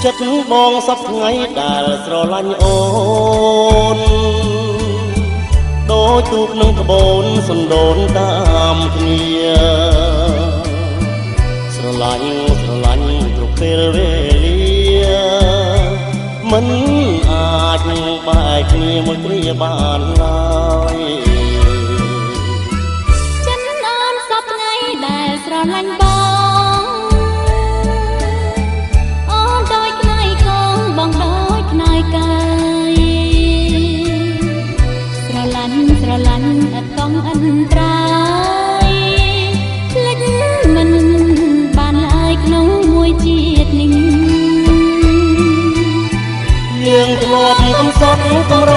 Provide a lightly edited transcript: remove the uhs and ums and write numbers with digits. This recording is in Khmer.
ចិត្តបងសពថ្ងៃដែលស្រឡាញ់អូនដូចទូកនឹងក្បូនសណ្ដូនតាមគ្នាស្រឡាញ់គ្រប់ពេលវេលាមិនអាចបែកគ្នាមួយគ្រាបានឡើយចិត្តអូនសពថ្ងៃដែលស្រឡាញ់បងដូចខ្នើយកាយស្រឡាញ់អត់កងអន្តរាយភ្លេចមិនបានឡើយក្នុងមួយជាតិនេះយើងធ្លាប់កំសត់កំរ